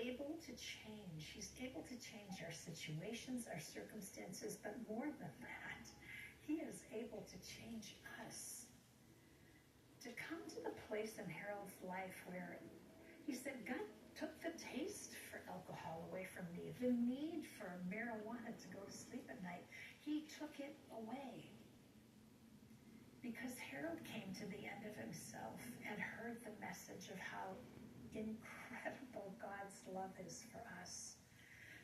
able to change. He's able to change our situations, our circumstances, but more than that, he is able to change us. To come to the place in Harold's life where he said, God took the taste for alcohol away from me, the need for marijuana to go to sleep at night. He took it away because Harold came to the end of himself and heard the message of how incredible God's love is for us.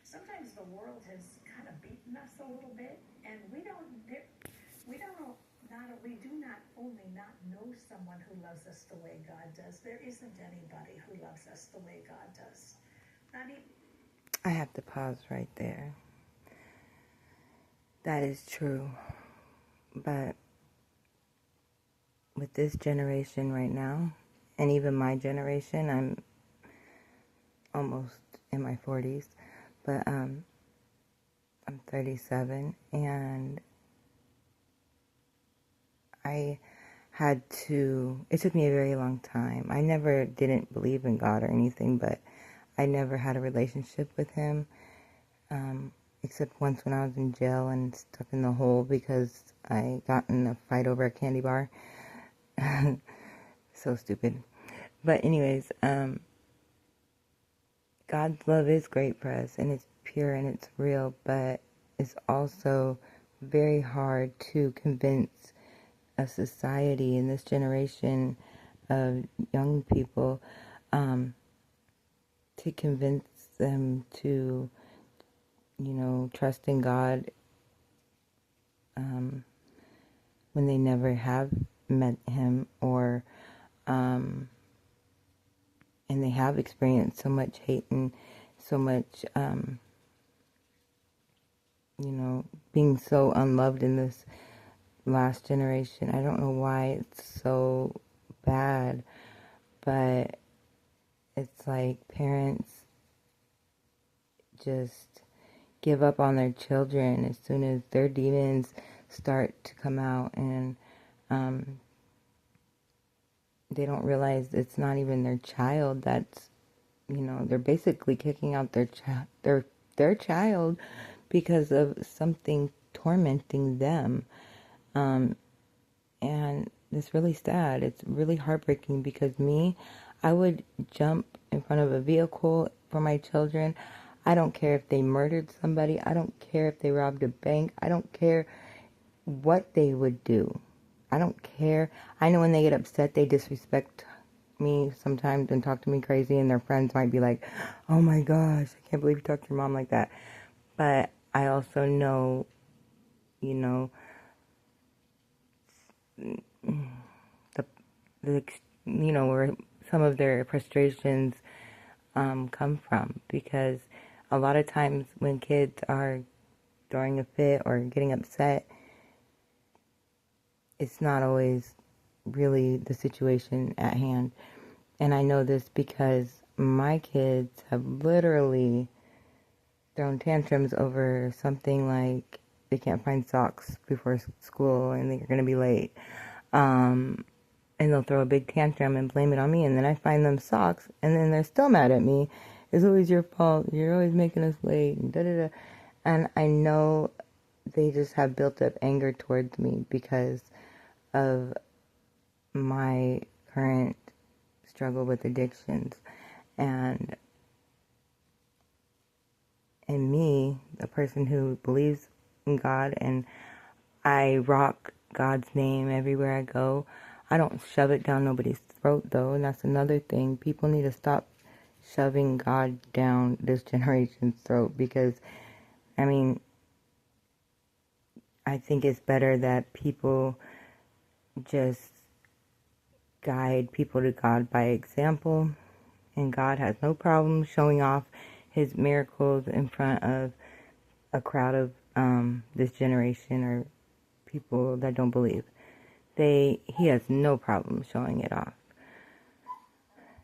Sometimes the world has kind of beaten us a little bit, and we do not only not know someone who loves us the way God does. There isn't anybody who loves us the way God does. Not even. I have to pause right there. That is true. But with this generation right now, and even my generation, I'm almost in my 40s, but I'm 37, and it took me a very long time. I never didn't believe in God or anything, but I never had a relationship with him, except once when I was in jail and stuck in the hole because I got in a fight over a candy bar. So stupid. But anyways, God's love is great for us, and it's pure and it's real, but it's also very hard to convince a society in this generation of young people, to convince them to, trust in God when they never have met him, or and they have experienced so much hate and so much, being so unloved in this last generation. I don't know why it's so bad, but it's like parents just give up on their children as soon as their demons start to come out, and they don't realize it's not even their child. That's, they're basically kicking out their child because of something tormenting them. And it's really sad. It's really heartbreaking because I would jump in front of a vehicle for my children. I don't care if they murdered somebody. I don't care if they robbed a bank. I don't care what they would do. I don't care. I know when they get upset, they disrespect me sometimes and talk to me crazy, and their friends might be like, oh my gosh, I can't believe you talked to your mom like that. But I also know, where some of their frustrations come from, because a lot of times when kids are throwing a fit or getting upset, it's not always really the situation at hand. And I know this because my kids have literally thrown tantrums over something like they can't find socks before school and they're going to be late. And they'll throw a big tantrum and blame it on me, and then I find them socks, and then they're still mad at me. It's always your fault. You're always making us late, and da-da-da. And I know they just have built up anger towards me because of my current struggle with addictions. And me, the person who believes in God, and I rock God's name everywhere I go. I don't shove it down nobody's throat, though, and that's another thing. People need to stop shoving God down this generation's throat, because, I think it's better that people just guide people to God by example, and God has no problem showing off his miracles in front of a crowd of this generation or people that don't believe. He has no problem showing it off.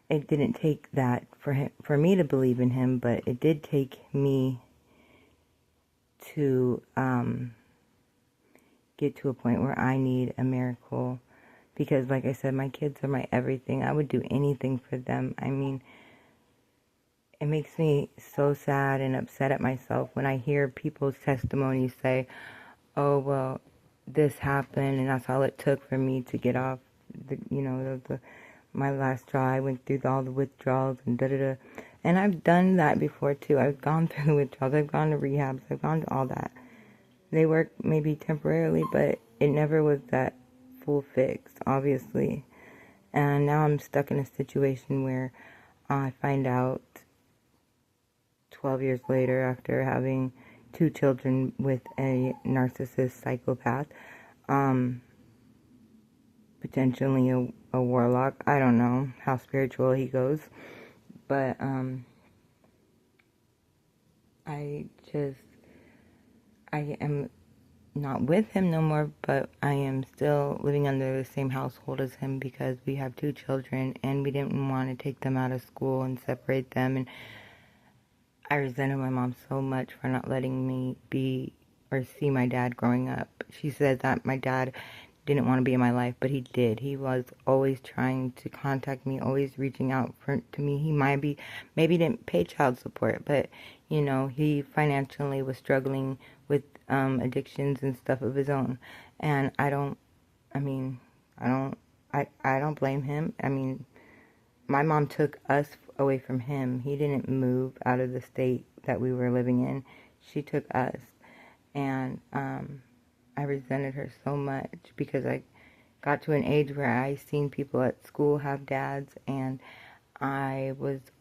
It didn't take that for me to believe in him, but it did take me to get to a point where I need a miracle, because like I said, my kids are my everything. I would do anything for them. it makes me so sad and upset at myself when I hear people's testimonies say, oh, well, this happened and that's all it took for me to get off my last straw. I went through all the withdrawals and da-da-da. And I've done that before too. I've gone through the withdrawals. I've gone to rehabs. I've gone to all that. They work maybe temporarily, but it never was that full fix, obviously. And now I'm stuck in a situation where I find out 12 years later, after having 2 children with a narcissist psychopath, potentially a warlock. I don't know how spiritual he goes, but I am not with him no more, but I am still living under the same household as him because we have 2 children and we didn't want to take them out of school and separate them. And I resented my mom so much for not letting me be or see my dad growing up. She said that my dad didn't want to be in my life, but he did. He was always trying to contact me, always reaching out to me. He maybe didn't pay child support, but he financially was struggling with addictions and stuff of his own. And I don't blame him. I mean, my mom took us away from him. He didn't move out of the state that we were living in. She took us. And I resented her so much because I got to an age where I seen people at school have dads, and I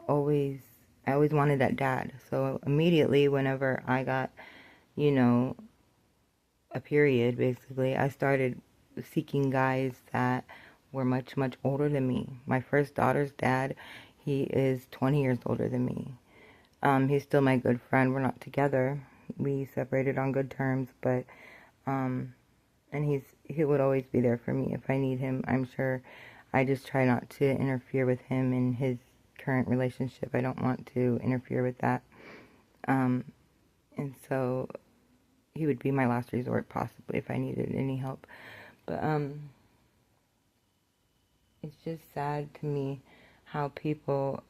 always wanted that dad. So immediately whenever I got, a period, basically, I started seeking guys that were much, much older than me. My first daughter's dad, he is 20 years older than me. He's still my good friend. We're not together. We separated on good terms, but and he would always be there for me if I need him. I'm sure I just try not to interfere with him in his current relationship. I don't want to interfere with that. And so he would be my last resort possibly if I needed any help. But it's just sad to me how people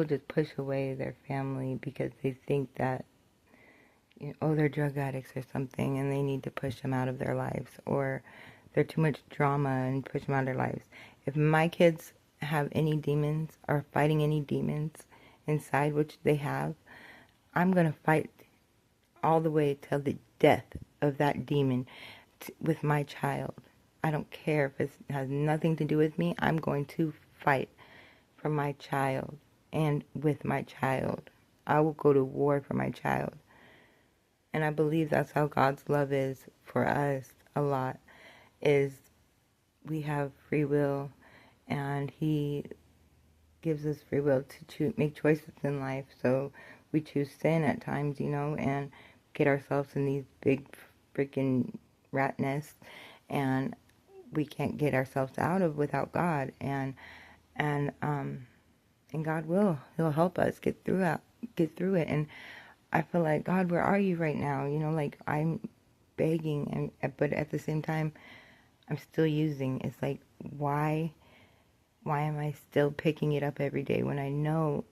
just push away their family because they think that they're drug addicts or something and they need to push them out of their lives, or they're too much drama and push them out of their lives. If my kids have any demons or fighting any demons inside, which they have, I'm going to fight all the way till the death of that demon with my child. I don't care if it has nothing to do with me. I'm going to fight for my child and with my child. I will go to war for my child. And I believe that's how God's love is for us a lot, is we have free will, and He gives us free will to make choices in life. So we choose sin at times, and get ourselves in these big freaking rat nests, and we can't get ourselves out of without God. And God He'll help us get through it. And I feel like, God, where are you right now? Like I'm begging, but at the same time, I'm still using. It's like, why am I still picking it up every day when I know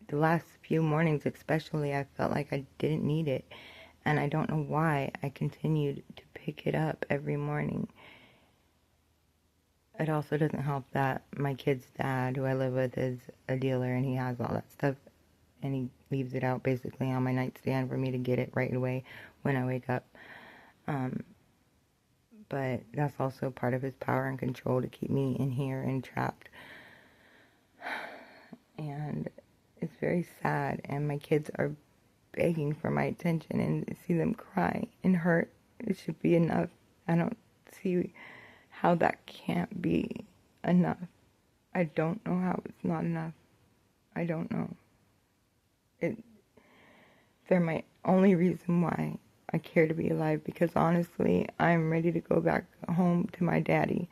the last few mornings especially, I felt like I didn't need it. And I don't know why I continued to pick it up every morning. It also doesn't help that my kid's dad, who I live with, is a dealer, and he has all that stuff, and he leaves it out basically on my nightstand for me to get it right away when I wake up. But that's also part of his power and control to keep me in here and trapped. And it's very sad, and my kids are begging for my attention, and to see them cry and hurt, it should be enough. I don't see how that can't be enough. I don't know how it's not enough. I don't know. They're my only reason why I care to be alive, because honestly, I'm ready to go back home to my daddy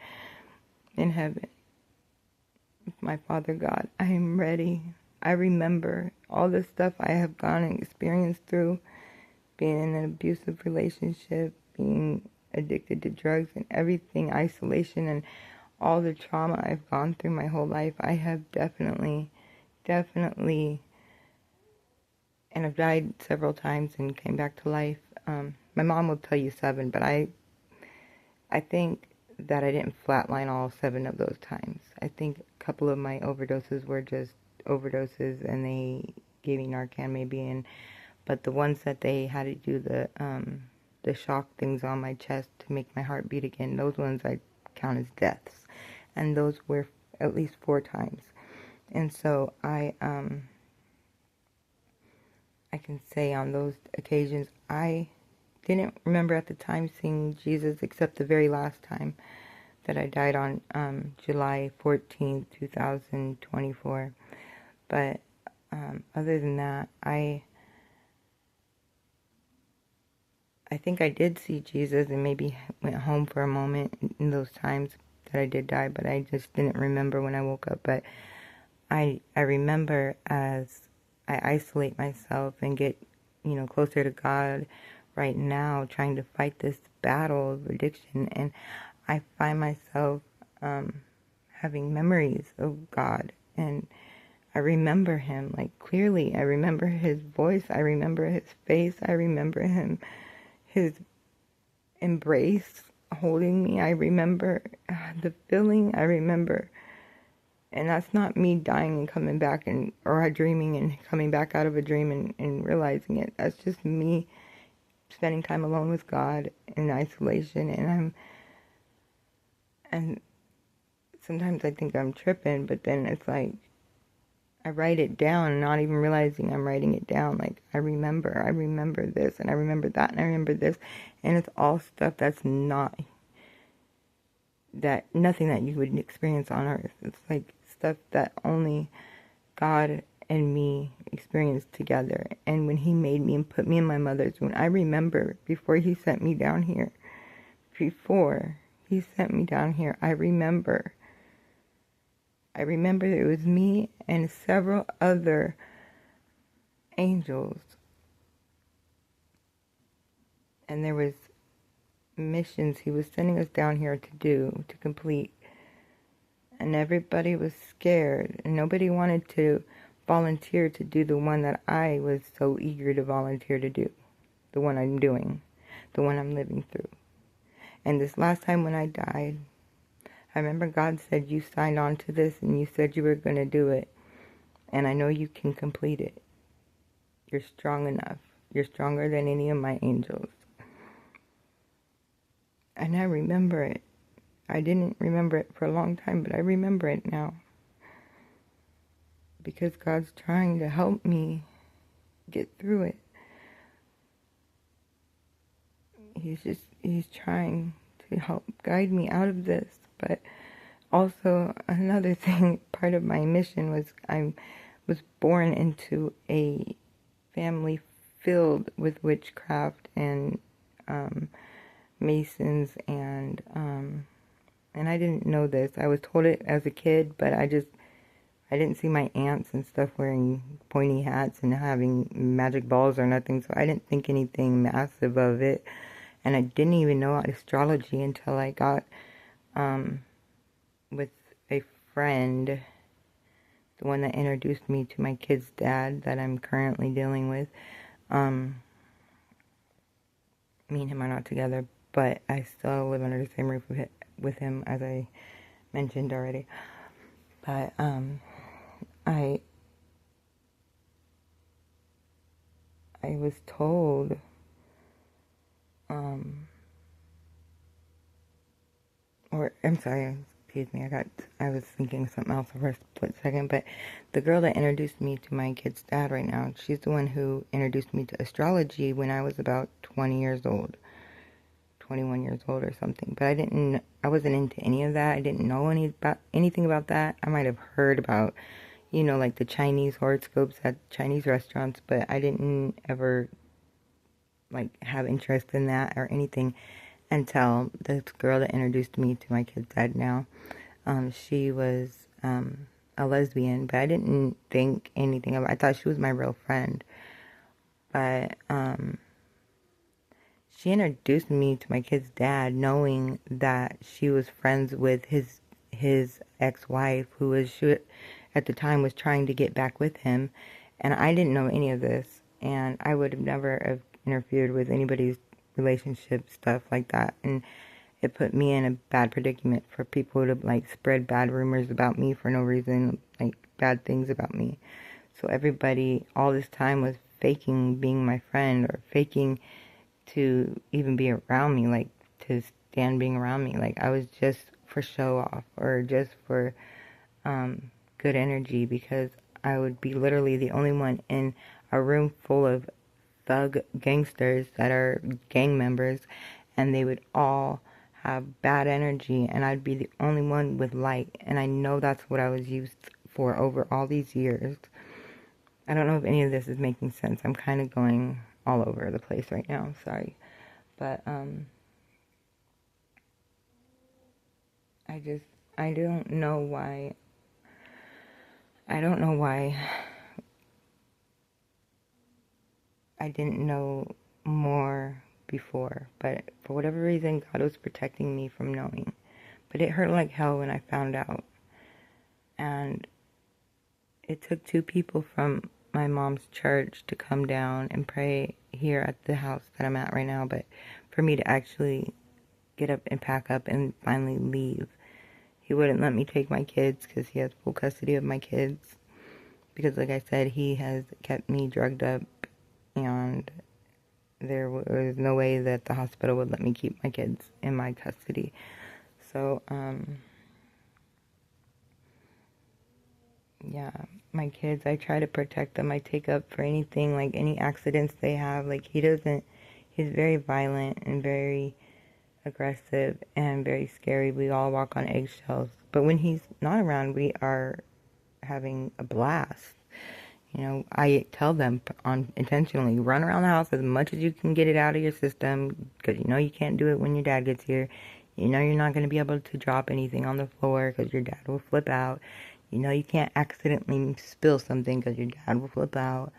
in heaven, with my Father God. I am ready. I remember all the stuff I have gone and experienced through, being in an abusive relationship, being addicted to drugs and everything, isolation and all the trauma I've gone through my whole life, I have definitely, and I've died several times and came back to life. My mom will tell you 7, but I think that I didn't flatline all 7 of those times. I think a couple of my overdoses were just overdoses, and they gave me Narcan maybe, but the ones that they had to do the shock things on my chest to make my heart beat again, those ones I count as deaths, and those were at least 4 times. And so I can say on those occasions I didn't remember at the time seeing Jesus, except the very last time that I died on July 14th, 2024. But other than that, I think I did see Jesus and maybe went home for a moment in those times that I did die, but I just didn't remember when I woke up. But I remember as I isolate myself and get, closer to God right now, trying to fight this battle of addiction, and I find myself having memories of God, and I remember Him like clearly. I remember His voice. I remember His face. I remember His embrace holding me. I remember the feeling. I remember, and that's not me dying and coming back or dreaming and coming back out of a dream and realizing it. That's just me spending time alone with God in isolation, and sometimes I think I'm tripping, but then it's like I write it down, not even realizing I'm writing it down. Like, I remember this, and I remember that, and I remember this, and it's all stuff that's nothing that you would experience on earth. It's like stuff that only God and me experienced together. And when He made me and put me in my mother's womb, I remember before He sent me down here, I remember it was me and several other angels, and there was missions He was sending us down here to complete, and everybody was scared, and nobody wanted to volunteer to do the one that I was so eager to volunteer to do, the one I'm doing, the one I'm living through. And this last time when I died, I remember God said, you signed on to this and you said you were going to do it, and I know you can complete it. You're strong enough. You're stronger than any of my angels. And I remember it. I didn't remember it for a long time, but I remember it now. Because God's trying to help me get through it. He's trying to help guide me out of this. But also another thing, part of my mission was I was born into a family filled with witchcraft and Masons, and I didn't know this. I was told it as a kid, but I didn't see my aunts and stuff wearing pointy hats and having magic balls or nothing, so I didn't think anything massive of it. And I didn't even know astrology until I got with a friend, the one that introduced me to my kid's dad that I'm currently dealing with. Me and him are not together, but I still live under the same roof with him, as I mentioned already. But I was told or I'm sorry, excuse me, I was thinking of something else for a split second, but the girl that introduced me to my kid's dad right now, she's the one who introduced me to astrology when I was about 20 years old, 21 years old or something. But I wasn't into any of that. I didn't know anything about that. I might have heard about, like the Chinese horoscopes at Chinese restaurants, but I didn't ever have interest in that or anything until this girl that introduced me to my kid's dad now. She was a lesbian, but I didn't think anything of it. I thought she was my real friend. But she introduced me to my kid's dad knowing that she was friends with his his ex-wife, who was at the time was trying to get back with him, and I didn't know any of this, and I would have never have interfered with anybody's relationship stuff like that, and it put me in a bad predicament for people to like spread bad rumors about me for no reason, like bad things about me. So everybody all this time was faking being my friend or faking to even be around me, like to stand being around me. Like I was just for show off or just for good energy, because I would be literally the only one in a room full of thug gangsters that are gang members, and they would all have bad energy, and I'd be the only one with light. And I know that's what I was used for over all these years. I don't know if any of this is making sense. I'm kind of going all over the place right now. Sorry. But I don't know why. I don't know why I didn't know more before, but for whatever reason, God was protecting me from knowing. But it hurt like hell when I found out. And it took 2 people from my mom's church to come down and pray here at the house that I'm at right now, but for me to actually get up and pack up and finally leave. He wouldn't let me take my kids because he has full custody of my kids. Because like I said, he has kept me drugged up, and there was no way that the hospital would let me keep my kids in my custody. So, yeah, my kids, I try to protect them. I take up for anything, like any accidents they have. Like he's very violent and very aggressive and very scary. We all walk on eggshells. But when he's not around, we are having a blast. You know, I tell them intentionally, run around the house as much as you can, get it out of your system, because you know you can't do it when your dad gets here. You know you're not going to be able to drop anything on the floor because your dad will flip out. You know you can't accidentally spill something because your dad will flip out.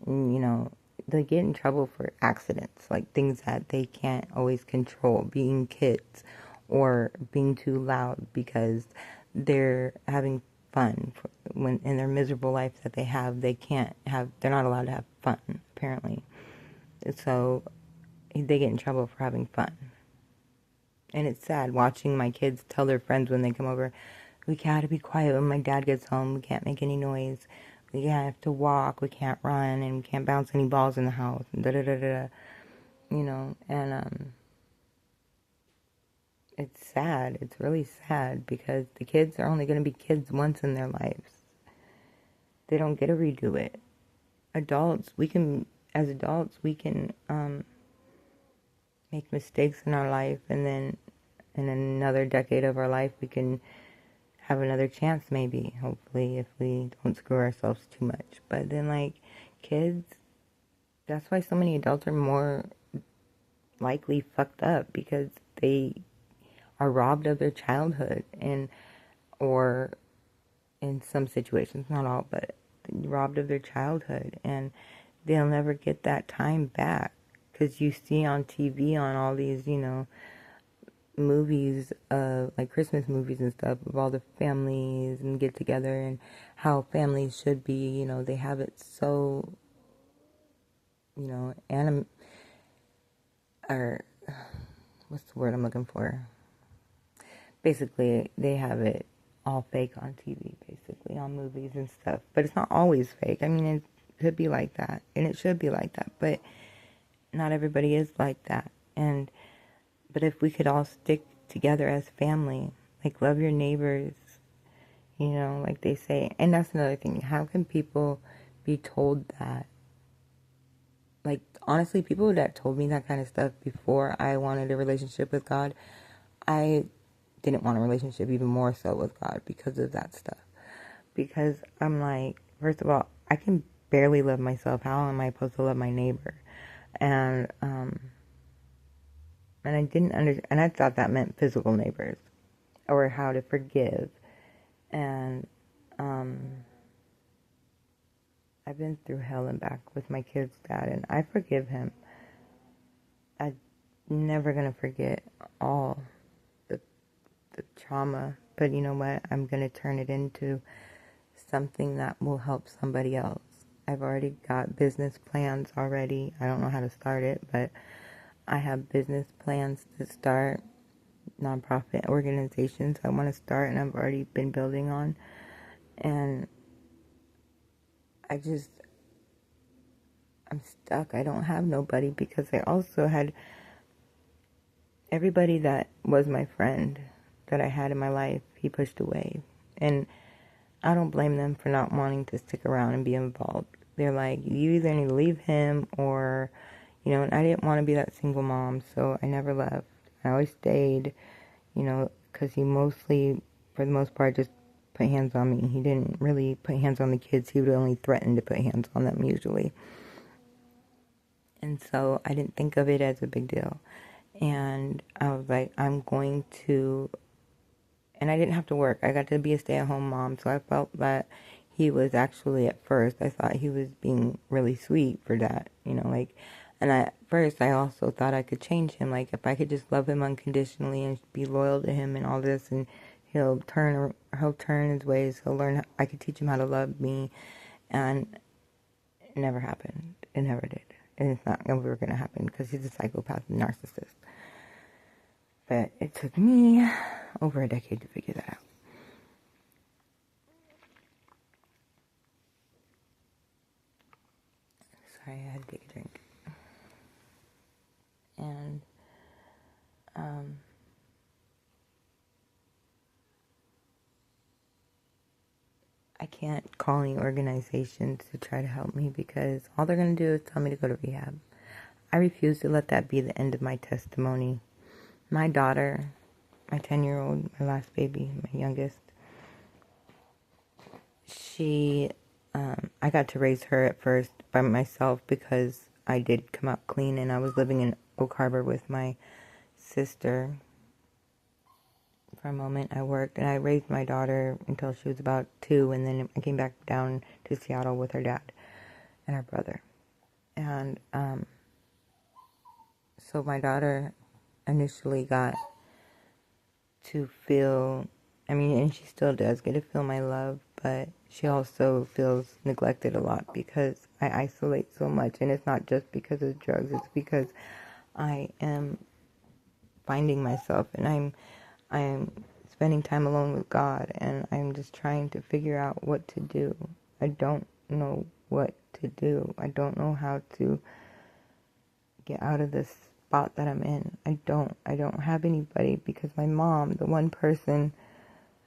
And, you know, they get in trouble for accidents, like things that they can't always control, being kids or being too loud because they're having fun. When in their miserable life that they have, they're not allowed to have fun, apparently. So they get in trouble for having fun. And it's sad watching my kids tell their friends when they come over, we gotta be quiet when my dad gets home, we can't make any noise, we have to walk, we can't run, and we can't bounce any balls in the house, and da-da-da-da-da. You know, and it's sad. It's really sad because the kids are only going to be kids once in their lives. They don't get to redo it. As adults, we can make mistakes in our life, and then in another decade of our life, we can have another chance, maybe, hopefully, if we don't screw ourselves too much. But then, like, kids, that's why so many adults are more likely fucked up, because they are robbed of their childhood, or in some situations, not all, but robbed of their childhood, and they'll never get that time back. Because you see on TV, on all these, you know, movies, like Christmas movies and stuff, of all the families and get together and how families should be, you know, they have it so, you know, or what's the word I'm looking for? Basically, they have it all fake on TV, basically, on movies and stuff. But it's not always fake. I mean, it could be like that, and it should be like that, but not everybody is like that. But if we could all stick together as family, like love your neighbors, you know, like they say. And that's another thing. How can people be told that? Like, honestly, people that told me that kind of stuff before I wanted a relationship with God, I didn't want a relationship even more so with God because of that stuff. Because I'm like, first of all, I can barely love myself. How am I supposed to love my neighbor? And I didn't understand, and I thought that meant physical neighbors, or how to forgive. And I've been through hell and back with my kid's dad, and I forgive him. I'm never gonna forget all the trauma but you know what? I'm going to turn it into something that will help somebody else. I've already got business plans already. I don't know how to start it, but I have business plans to start nonprofit organizations I want to start, and I've already been building on. And I'm stuck. I don't have nobody, because I also had everybody that was my friend that I had in my life, he pushed away. And I don't blame them for not wanting to stick around and be involved. They're like, you either need to leave him or, and I didn't want to be that single mom, so I never left. I always stayed, because he mostly, for the most part, just put hands on me. He didn't really put hands on the kids. He would only threaten to put hands on them usually. And so I didn't think of it as a big deal. And I was like, I'm going to, and I didn't have to work. I got to be a stay-at-home mom, so I felt that he was actually, at first, I thought he was being really sweet for that, and at first I also thought I could change him, like if I could just love him unconditionally and be loyal to him and all this, and he'll turn his ways, he'll learn, I could teach him how to love me, and it never happened. It never did. And it's not ever going to happen, because he's a psychopath and narcissist. But it took me over a decade to figure that out. Sorry, I had to take a drink. And, I can't call any organizations to try to help me, because all they're going to do is tell me to go to rehab. I refuse to let that be the end of my testimony. My daughter, my 10-year-old, my last baby, my youngest, I got to raise her at first by myself, because I did come out clean, and I was living in Oak Harbor with my sister. For a moment, I worked, and I raised my daughter until she was about 2, and then I came back down to Seattle with her dad and her brother. And so my daughter initially got to feel, and she still does get to feel my love, but she also feels neglected a lot, because I isolate so much, and it's not just because of drugs, it's because I am finding myself, and I'm spending time alone with God, and I'm just trying to figure out what to do. I don't know what to do. I don't know how to get out of this spot that I'm in. I don't have anybody, because my mom, the one person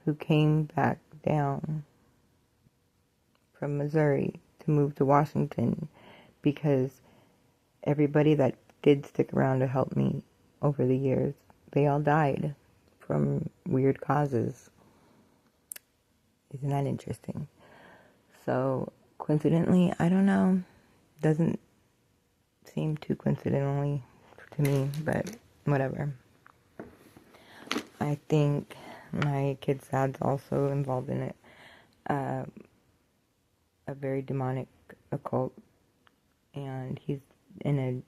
who came back down from Missouri to move to Washington, because everybody that did stick around to help me over the years, they all died from weird causes. Isn't that interesting? So, coincidentally, I don't know. Doesn't seem too coincidentally to me, but whatever. I think my kid's dad's also involved in it. A very demonic occult, and he's in a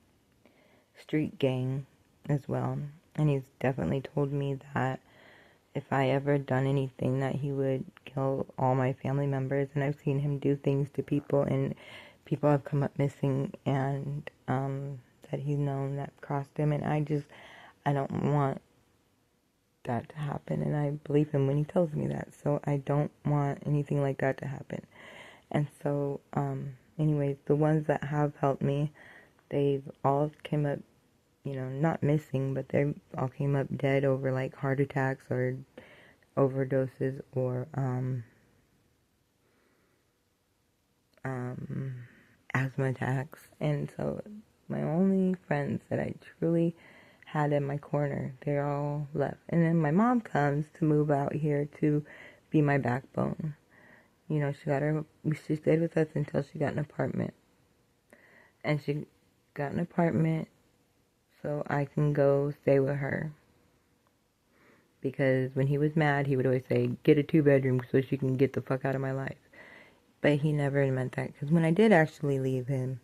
street gang as well. And he's definitely told me that if I ever done anything, that he would kill all my family members. And I've seen him do things to people, and people have come up missing, and that he's known that crossed him. And I don't want that to happen, and I believe him when he tells me that. So I don't want anything like that to happen. And so, anyways, the ones that have helped me, they've all came up, not missing, but they all came up dead over like heart attacks or overdoses or asthma attacks. And so my only friends that I truly had in my corner, they all left. And then my mom comes to move out here to be my backbone. She stayed with us until she got an apartment. And she got an apartment so I can go stay with her. Because when he was mad, he would always say, get a 2-bedroom so she can get the fuck out of my life. But he never meant that. Because when I did actually leave him,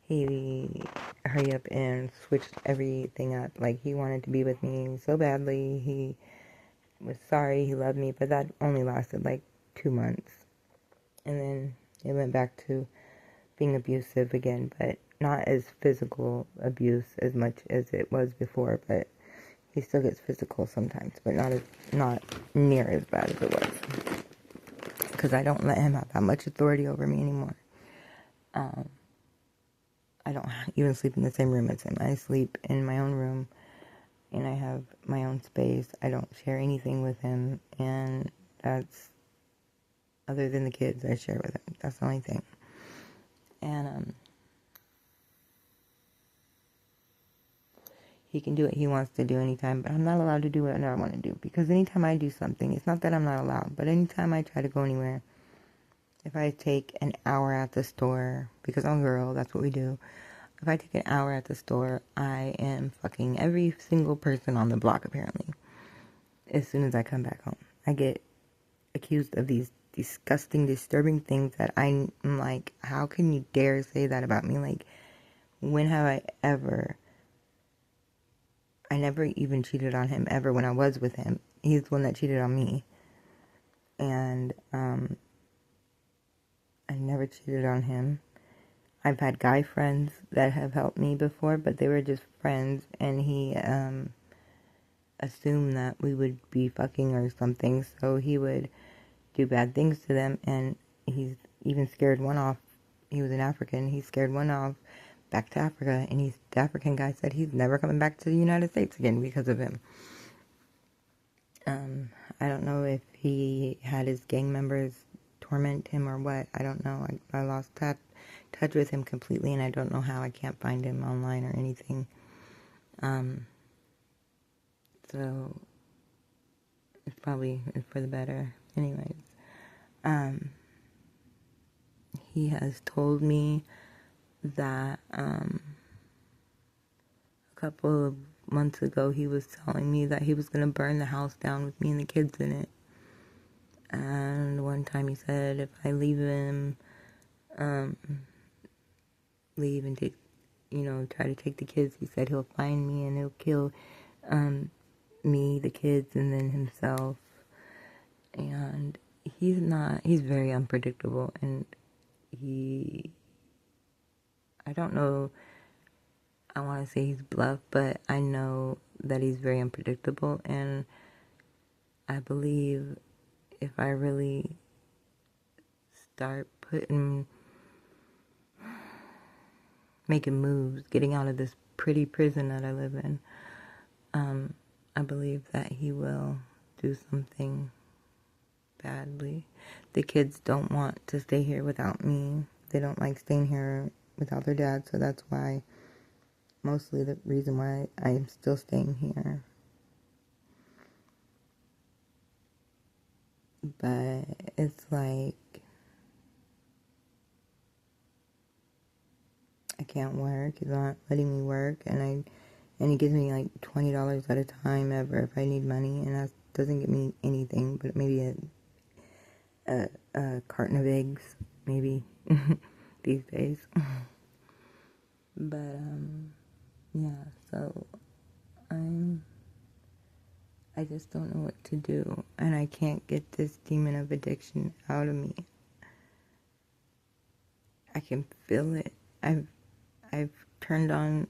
he hurried up and switched everything up. Like, he wanted to be with me so badly. He was sorry, he loved me, but that only lasted like 2 months. And then it went back to being abusive again, but not as physical abuse as much as it was before, but he still gets physical sometimes, but not near as bad as it was. Because I don't let him have that much authority over me anymore. I don't even sleep in the same room as him. I sleep in my own room, and I have my own space. I don't share anything with him, and that's, other than the kids I share with him. That's the only thing. And he can do what he wants to do anytime, but I'm not allowed to do what I want to do. Because anytime I do something, it's not that I'm not allowed, but anytime I try to go anywhere, if I take an hour at the store, because I'm a girl, that's what we do. If I take an hour at the store, I am fucking every single person on the block, apparently. As soon as I come back home, I get accused of these disgusting, disturbing things that I'm like, how can you dare say that about me? Like, when have I ever... I never even cheated on him ever when I was with him. He's the one that cheated on me. And I never cheated on him. I've had guy friends that have helped me before, but they were just friends, and he assumed that we would be fucking or something, so he would do bad things to them, and he's even scared one off. He was an African. He scared one off back to Africa, and the African guy said he's never coming back to the United States again because of him. I don't know if he had his gang members torment him or what. I don't know. I lost touch with him completely, and I don't know how. I can't find him online or anything. So it's probably for the better. Anyways, he has told me that a couple of months ago he was telling me that he was going to burn the house down with me and the kids in it. And one time he said if I leave him, leave and take, try to take the kids, he said he'll find me and he'll kill me, the kids, and then himself. And he's very unpredictable, and I don't know, I want to say he's bluff, but I know that he's very unpredictable, and I believe if I really start making moves, getting out of this pretty prison that I live in, I believe that he will do something badly. The kids don't want to stay here without me. They don't like staying here without their dad, so that's why, mostly the reason why I'm still staying here. But it's like, I can't work. He's not letting me work, and he gives me like $20 at a time ever if I need money, and that doesn't get me anything, but maybe a carton of eggs, maybe, these days. But, yeah, so I just don't know what to do, and I can't get this demon of addiction out of me. I can feel it. I've turned on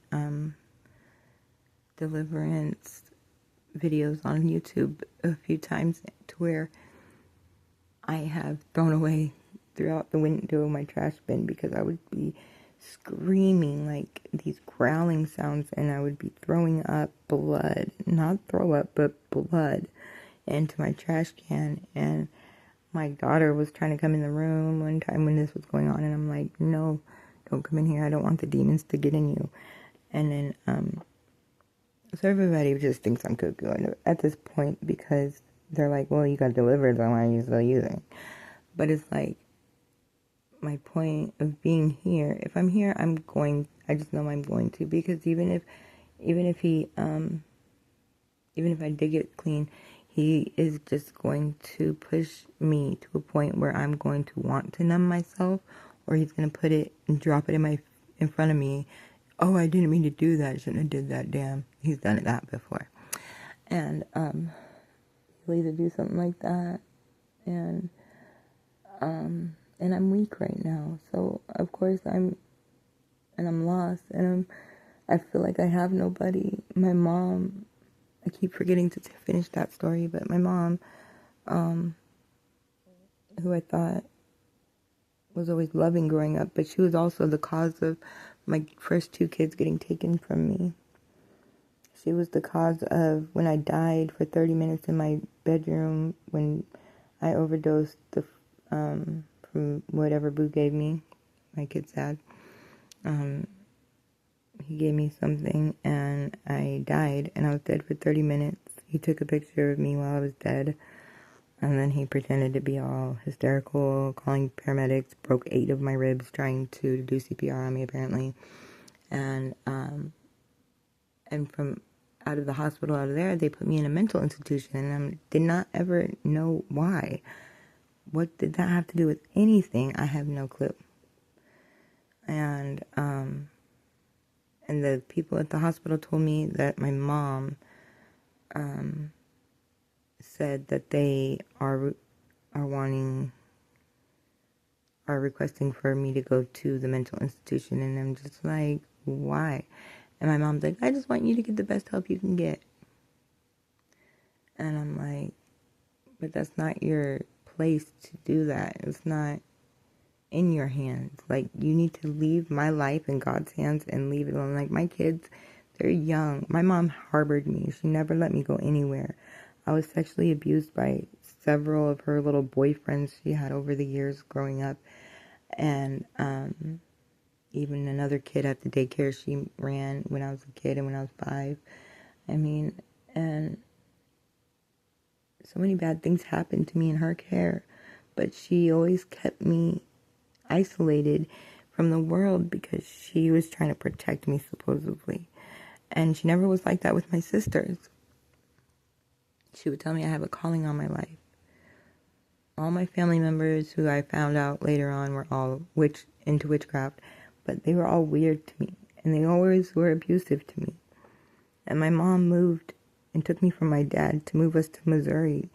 deliverance videos on YouTube a few times to where I have thrown away throughout the window of my trash bin because I would be screaming like these growling sounds, and I would be throwing up blood, not throw up, but blood into my trash can. And my daughter was trying to come in the room one time when this was going on, and I'm like, no, don't come in here. I don't want the demons to get in you. And then, so everybody just thinks I'm cuckoo at this point because they're like, well, you got delivered, so why are you still using? But it's like, my point of being here, if I'm here, I just know I'm going to, because even if I did get clean, he is just going to push me to a point where I'm going to want to numb myself, or he's going to put it and drop it in front of me. Oh, I didn't mean to do that. I shouldn't have did that. Damn. He's done that before. And, mentally to do something like that. And I'm weak right now. So of course I'm lost, and I feel like I have nobody. My mom, I keep forgetting to finish that story, but my mom, who I thought was always loving growing up, but she was also the cause of my first 2 kids getting taken from me. She was the cause of when I died for 30 minutes in my bedroom when I overdosed from whatever Boo gave me, my kid's dad. He gave me something and I died, and I was dead for 30 minutes. He took a picture of me while I was dead, and then he pretended to be all hysterical, calling paramedics, broke 8 of my ribs trying to do CPR on me apparently. And from out of the hospital out of there, they put me in a mental institution, and I did not ever know why. What did that have to do with anything? I have no clue. And the people at the hospital told me that my mom said that they are requesting for me to go to the mental institution, and I'm just like, why? And my mom's like, I just want you to get the best help you can get. And I'm like, but that's not your place to do that. It's not in your hands. Like, you need to leave my life in God's hands and leave it alone. Like, my kids, they're young. My mom harbored me. She never let me go anywhere. I was sexually abused by several of her little boyfriends she had over the years growing up. And even another kid at the daycare she ran when I was a kid and when I was 5. I mean, and so many bad things happened to me in her care. But she always kept me isolated from the world because she was trying to protect me, supposedly. And she never was like that with my sisters. She would tell me I have a calling on my life. All my family members, who I found out later on, were all into witchcraft, but they were all weird to me, and they always were abusive to me. And my mom moved and took me from my dad to move us to Missouri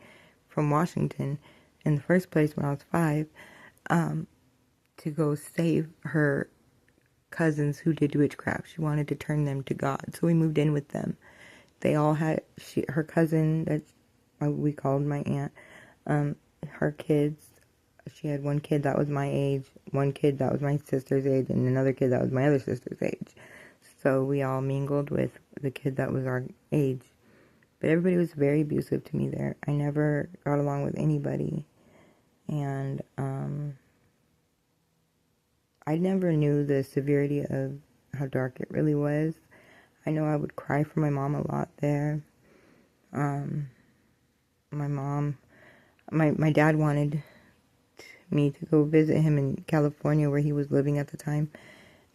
from Washington in the first place when I was 5, to go save her cousins who did witchcraft. She wanted to turn them to God, so we moved in with them. They all had, her cousin, that we called my aunt, her kids, she had one kid that was my age, one kid that was my sister's age, and another kid that was my other sister's age. So we all mingled with the kid that was our age. But everybody was very abusive to me there. I never got along with anybody. And I never knew the severity of how dark it really was. I know I would cry for my mom a lot there. My dad wanted me to go visit him in California where he was living at the time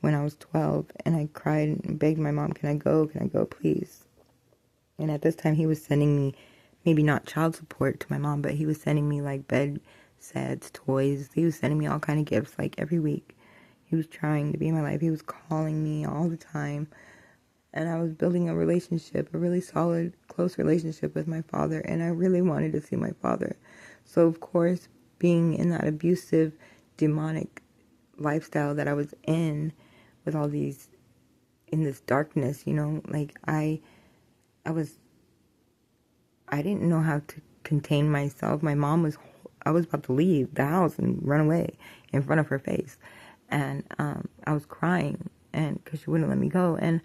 when I was 12. And I cried and begged my mom, can I go, please? And at this time he was sending me, maybe not child support to my mom, but he was sending me like bed sets, toys. He was sending me all kind of gifts like every week. He was trying to be in my life. He was calling me all the time. And I was building a relationship, a really solid, close relationship with my father. And I really wanted to see my father. So, of course, being in that abusive, demonic lifestyle that I was in, with all these, in this darkness, like I didn't know how to contain myself. I was about to leave the house and run away in front of her face. And I was crying, and because she wouldn't let me go. And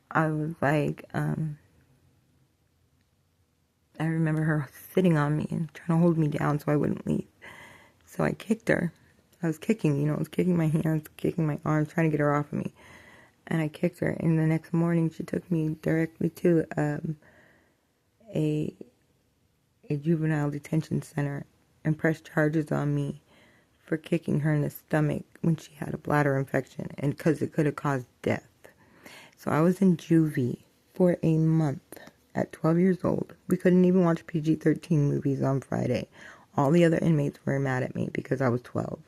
I was like, I remember her sitting on me and trying to hold me down so I wouldn't leave. So I kicked her. I was kicking, I was kicking my hands, kicking my arms, trying to get her off of me. And I kicked her. And the next morning, she took me directly to a juvenile detention center and pressed charges on me for kicking her in the stomach when she had a bladder infection, and because it could have caused death. So I was in juvie for a month at 12 years old. We couldn't even watch PG-13 movies on Friday. All the other inmates were mad at me because I was 12.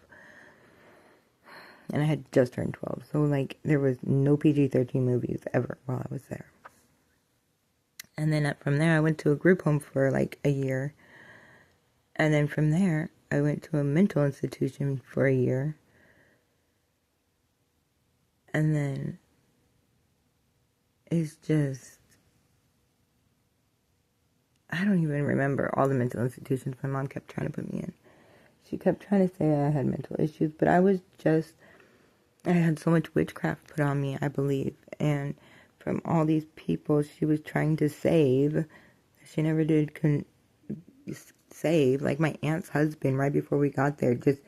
And I had just turned 12. So, there was no PG-13 movies ever while I was there. And then from there, I went to a group home for like a year. And then from there, I went to a mental institution for a year. And then it's just, I don't even remember all the mental institutions my mom kept trying to put me in. She kept trying to say I had mental issues, but I had so much witchcraft put on me, I believe. And from all these people she was trying to save, she never did save. Like my aunt's husband, right before we got there, just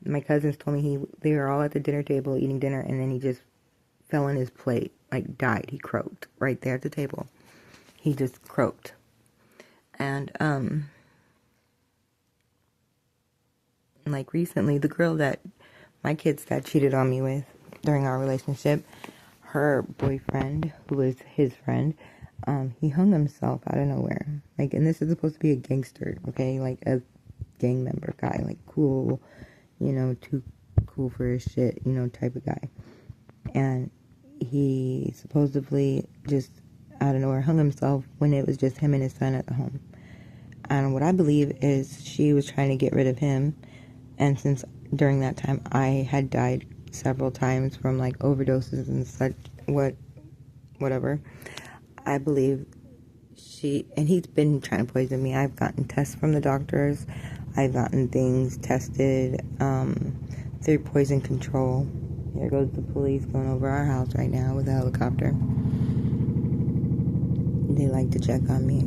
my cousins told me they were all at the dinner table eating dinner, and then he just fell on his plate, like died. He croaked right there at the table. He just croaked. And like recently, the girl that my kid's dad cheated on me with during our relationship, her boyfriend, who was his friend, he hung himself out of nowhere. Like, and this is supposed to be a gangster, okay? Like a gang member guy, like cool, too cool for his shit, type of guy. And he supposedly just out of nowhere hung himself when it was just him and his son at the home. And what I believe is she was trying to get rid of him. And since during that time I had died several times from like overdoses and such, whatever, I believe and he's been trying to poison me. I've gotten tests from the doctors. I've gotten things tested through poison control. Here goes the police going over our house right now with a helicopter. They like to check on me.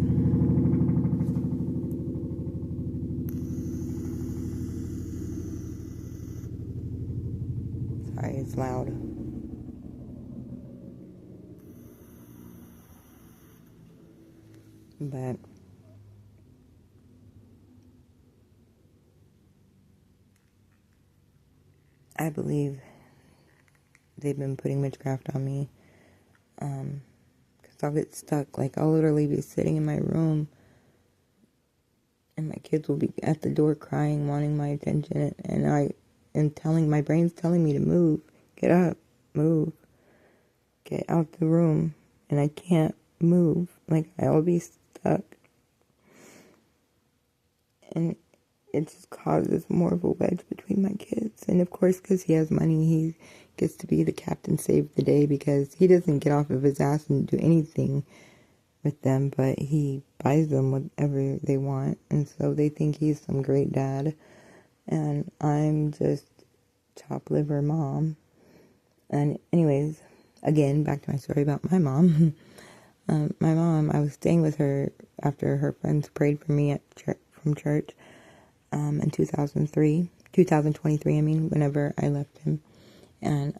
Sorry, it's loud. But I believe they've been putting witchcraft on me. Because I'll get stuck. Like, I'll literally be sitting in my room and my kids will be at the door crying, wanting my attention. And my brain's telling me to move. Get up. Move. Get out the room. And I can't move. Like, I'll be stuck. And it just causes more of a wedge between my kids. And of course, because he has money, he gets to be the captain, save the day, because he doesn't get off of his ass and do anything with them, but he buys them whatever they want. And so they think he's some great dad. And I'm just chop liver mom. And anyways, again, back to my story about my mom. My mom, I was staying with her after her friends prayed for me at from church. In 2023, whenever I left him. And,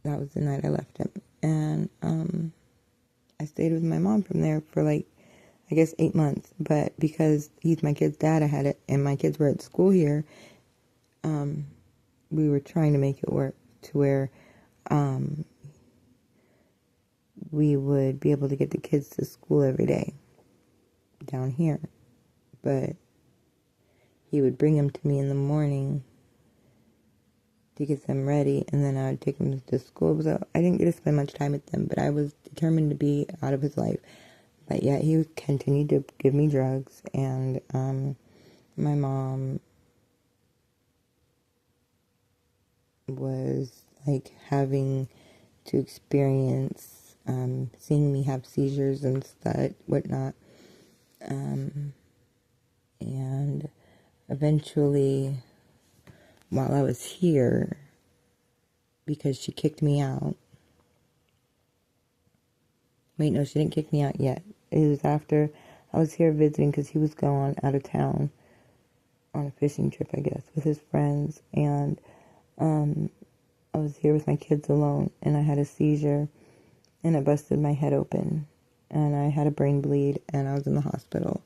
that was the night I left him. And, I stayed with my mom from there for 8 months. But because he's my kid's dad, I had it, and my kids were at school here, we were trying to make it work to where, we would be able to get the kids to school every day down here. But he would bring them to me in the morning to get them ready, and then I would take them to school. So I didn't get to spend much time with them, but I was determined to be out of his life. But yet he continued to give me drugs, and my mom was having to experience seeing me have seizures and stuff, whatnot. And eventually, while I was here, because she kicked me out. Wait, no, she didn't kick me out yet. It was after I was here visiting because he was gone out of town on a fishing trip, I guess, with his friends. And I was here with my kids alone, and I had a seizure, and I busted my head open, and I had a brain bleed, and I was in the hospital.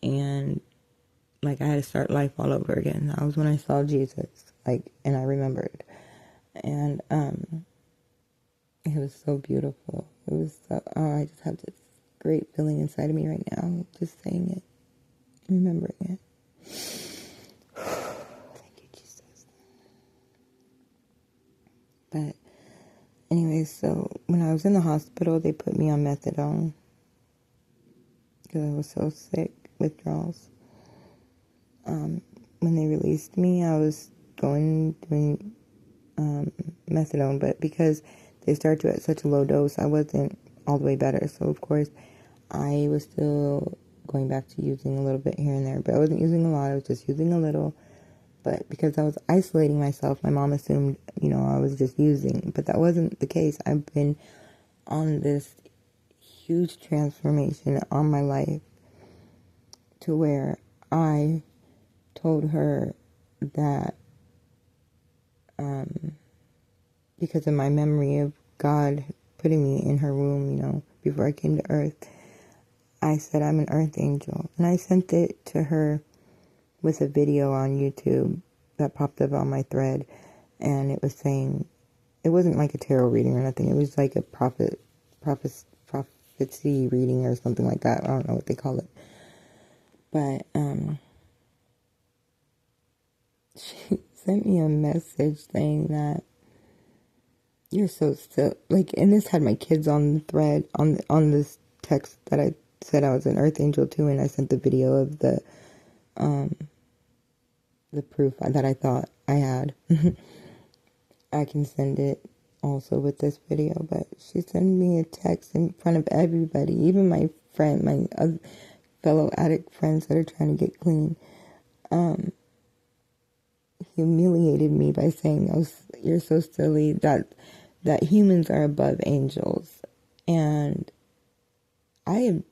And I had to start life all over again. That was when I saw Jesus, and I remembered. And it was so beautiful. It was so, I just have this great feeling inside of me right now, just saying it, remembering it. Thank you, Jesus. But Anyway, so when I was in the hospital, they put me on methadone because I was so sick, withdrawals. When they released me, I was doing methadone, but because they started to at such a low dose, I wasn't all the way better. So of course, I was still going back to using a little bit here and there, but I wasn't using a lot. I was just using a little. But because I was isolating myself, my mom assumed, I was just using. But that wasn't the case. I've been on this huge transformation on my life to where I told her that because of my memory of God putting me in her womb, before I came to earth, I said I'm an earth angel. And I sent it to her with a video on YouTube that popped up on my thread. And it was saying, it wasn't like a tarot reading or nothing. It was like a prophecy reading or something like that. I don't know what they call it. But she sent me a message saying that you're so still, like, and this had my kids on the thread, on this text that I said I was an earth angel too, and I sent the video of the proof that I thought I had. I can send it also with this video, but she sent me a text in front of everybody, even my friend, my other fellow addict friends that are trying to get clean, humiliated me by saying, "Oh, you're so silly that humans are above angels." And I've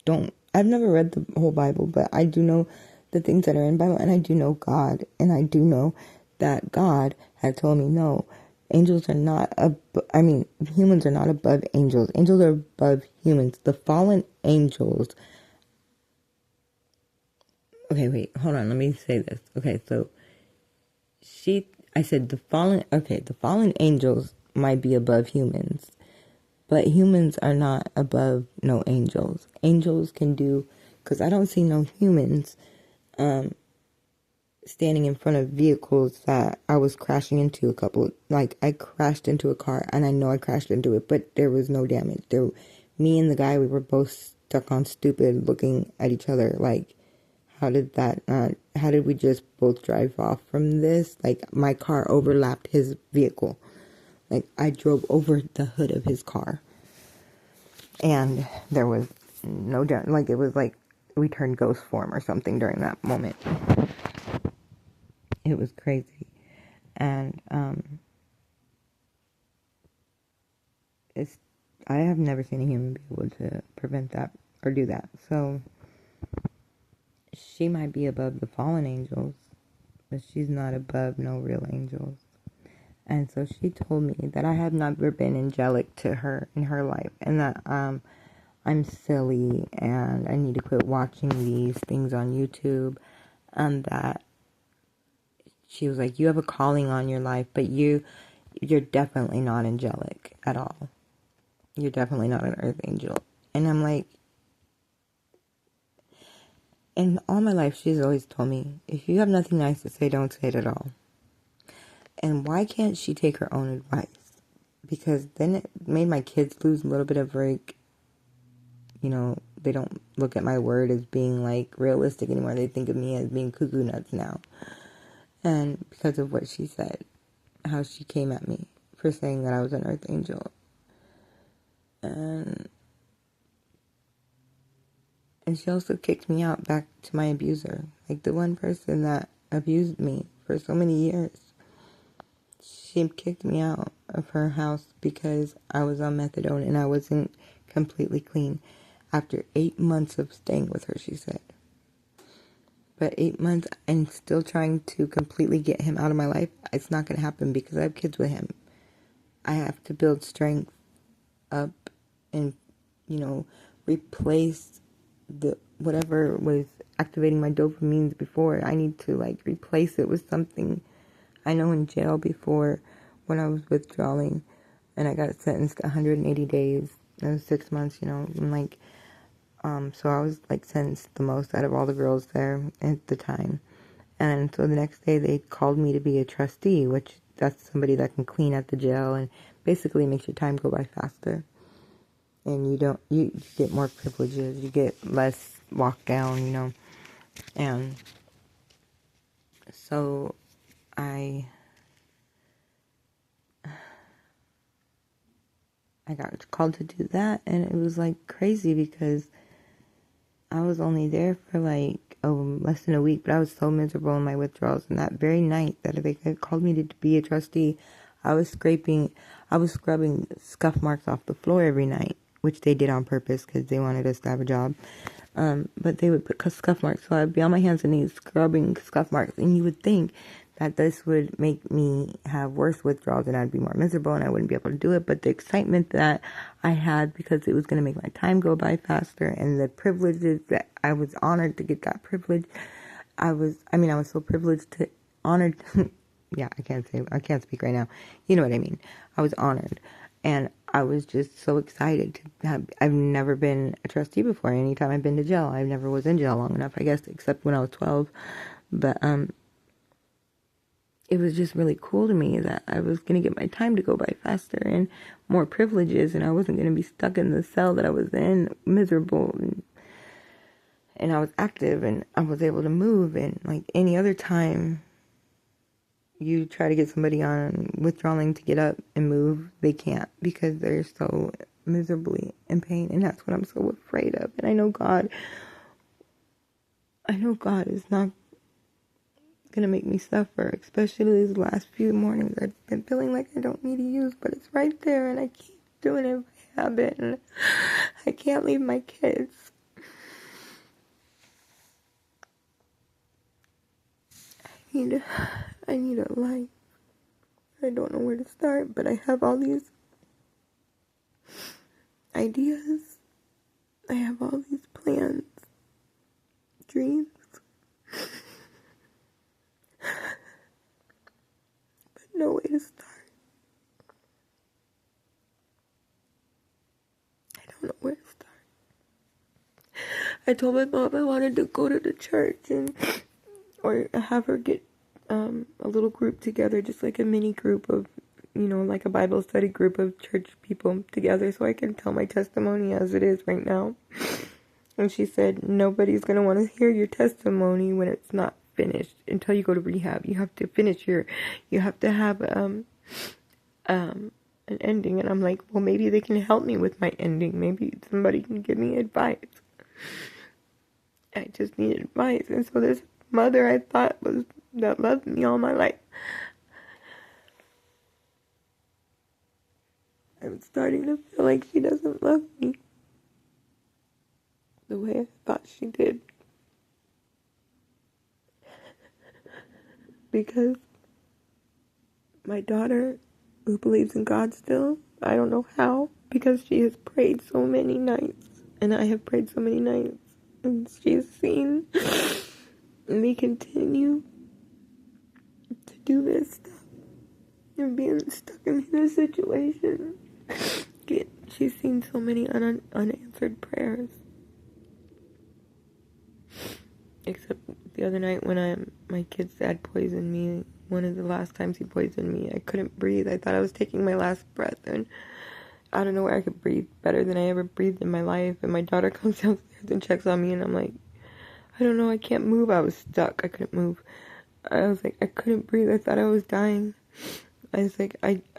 never read the whole Bible, but I do know the things that are in the Bible, and I do know God, and I do know that God had told me, no, angels are not, humans are not above angels. Angels are above humans. The fallen angels. Okay, wait, hold on, let me say this. Okay, so I said the fallen angels might be above humans, but humans are not above no angels. Angels can do, because I don't see no humans standing in front of vehicles that I was crashing into I crashed into a car, and I know I crashed into it, but there was no damage. Me and the guy, we were both stuck on stupid looking at each other like, how did we just both drive off from this? Like, my car overlapped his vehicle. Like, I drove over the hood of his car. And there was no doubt, like, it was like we turned ghost form or something during that moment. It was crazy. And I have never seen a human be able to prevent that or do that. So she might be above the fallen angels, but she's not above no real angels. And so she told me that I have never been angelic to her in her life, and that I'm silly and I need to quit watching these things on YouTube, and that she was like, you have a calling on your life, but you're definitely not angelic at all. You're definitely not an earth angel. And I'm like, and all my life she's always told me, if you have nothing nice to say, don't say it at all. And why can't she take her own advice? Because then it made my kids lose a little bit of they don't look at my word as being like realistic anymore. They think of me as being cuckoo nuts now. And because of what she said, how she came at me for saying that I was an earth angel. And she also kicked me out back to my abuser. Like, the one person that abused me for so many years. She kicked me out of her house because I was on methadone and I wasn't completely clean. After 8 months of staying with her, she said. But 8 months and still trying to completely get him out of my life, it's not going to happen because I have kids with him. I have to build strength up and, replace whatever was activating my dopamines before. I need to, replace it with something. I know in jail before, when I was withdrawing, and I got sentenced to 180 days, it was 6 months, and so I was, sentenced the most out of all the girls there at the time. And so the next day they called me to be a trustee, which that's somebody that can clean at the jail and basically makes your time go by faster. And you get more privileges, you get less walk down, And so I got called to do that, and it was like crazy because I was only there for like less than a week, but I was so miserable in my withdrawals. And that very night that they called me to be a trustee, I was scrubbing scuff marks off the floor every night, which they did on purpose because they wanted us to have a job. But they would put scuff marks, so I'd be on my hands and knees scrubbing scuff marks, and you would think that this would make me have worse withdrawals and I'd be more miserable and I wouldn't be able to do it. But the excitement that I had because it was going to make my time go by faster, and the privileges that I was honored to get that privilege. I was so privileged to honored. Yeah, I can't speak right now. You know what I mean. I was honored. And I was just so excited to have. I've never been a trustee before. Anytime I've been to jail, I never was in jail long enough, I guess, except when I was 12. But it was just really cool to me that I was going to get my time to go by faster and more privileges, and I wasn't going to be stuck in the cell that I was in, miserable, and I was active, and I was able to move. And like any other time you try to get somebody on withdrawing to get up and move, they can't because they're so miserably in pain, and that's what I'm so afraid of. And I know God is not gonna make me suffer, especially these last few mornings. I've been feeling like I don't need to use, but it's right there, and I keep doing it by habit, and I can't leave my kids. I need a life. I don't know where to start, but I have all these ideas. I have all these plans, dreams. But no way to start. I don't know where to start. I told my mom I wanted to go to the church or have her get a little group together, just like a mini group of, like a Bible study group of church people together, so I can tell my testimony as it is right now. And she said, nobody's going to want to hear your testimony when it's not finished until you go to rehab. You have to finish you have to have an ending. And I'm like, well, maybe they can help me with my ending. Maybe somebody can give me advice. I just need advice. And so this mother I thought that loved me all my life, I'm starting to feel like she doesn't love me the way I thought she did. Because my daughter, who believes in God still, I don't know how, because she has prayed so many nights, and I have prayed so many nights, and she's seen me continue to do this stuff and being stuck in this situation. She's seen so many unanswered prayers. Except the other night when my kid's dad poisoned me. One of the last times he poisoned me, I couldn't breathe. I thought I was taking my last breath, and I don't know where I could breathe better than I ever breathed in my life. And my daughter comes downstairs and checks on me, and I'm like, I don't know, I can't move. I was stuck. I couldn't move. I was like, I couldn't breathe. I thought I was dying. I was like,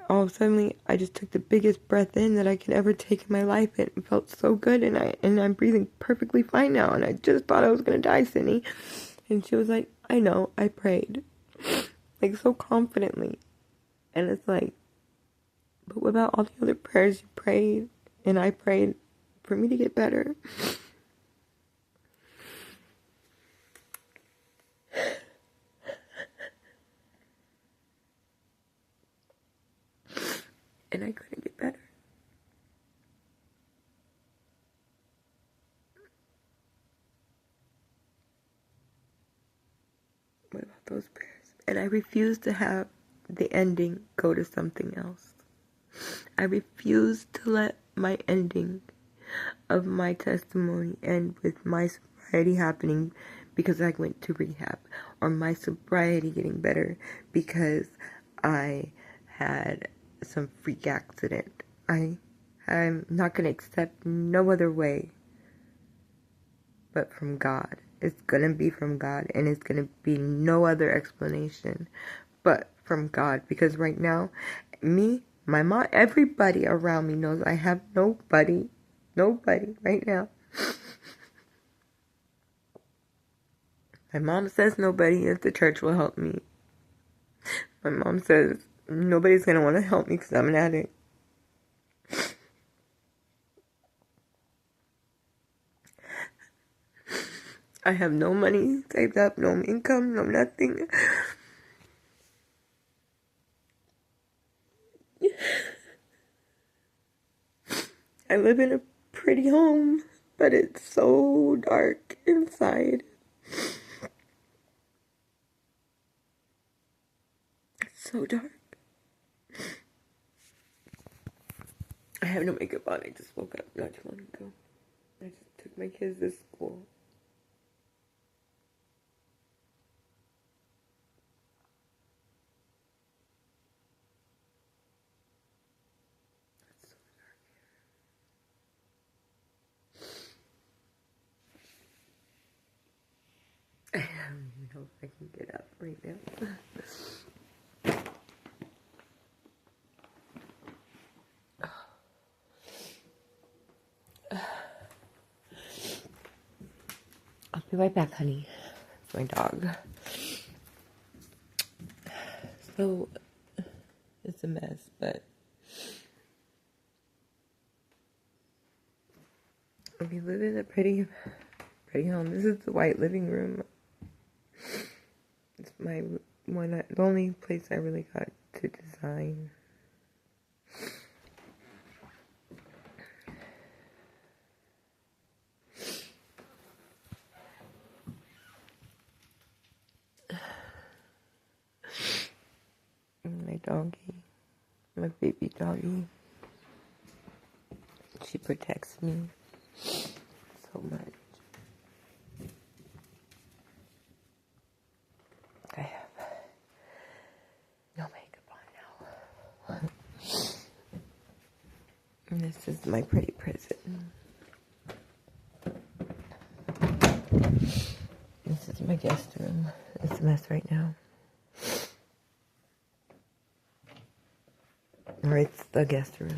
all of a sudden, I just took the biggest breath in that I could ever take in my life. It felt so good, and I'm breathing perfectly fine now. And I just thought I was gonna die, Cindy. And she was like, I know, I prayed, like so confidently. And it's like, but what about all the other prayers you prayed and I prayed for me to get better? And I couldn't get better. What about those prayers? And I refuse to have the ending go to something else. I refuse to let my ending of my testimony end with my sobriety happening because I went to rehab, or my sobriety getting better because I had some freak accident. I'm not going to accept no other way but from God. It's going to be from God, and it's going to be no other explanation but from God. Because right now, me, my mom, everybody around me knows I have nobody right now. My mom says nobody at the church will help me. My mom says nobody's going to want to help me because I'm an addict. I have no money saved up, no income, no nothing. I live in a pretty home, but it's so dark inside. It's so dark. I have no makeup on. I just woke up not too long ago. I just took my kids to school. It's so dark. I don't even know if I can get up right now. I'll be right back, honey. It's my dog. So, it's a mess, but we live in a pretty home. This is the white living room. It's my the only place I really got to design. My doggy, my baby doggy. She protects me so much. I have no makeup on now. And this is my pretty prison. This is my guest room. It's a mess right now. Or it's the guest room.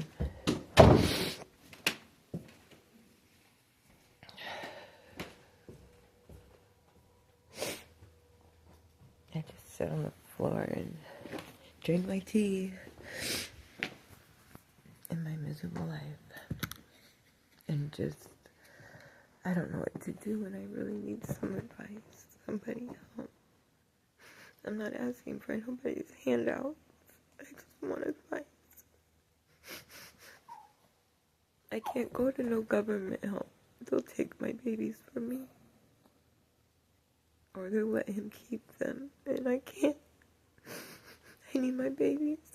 I just sit on the floor and drink my tea in my miserable life. And just, I don't know what to do when I really need some advice. Somebody help. I'm not asking for nobody's handouts. I just want advice. I can't go to no government help. They'll take my babies from me. Or they'll let him keep them. And I can't. I need my babies.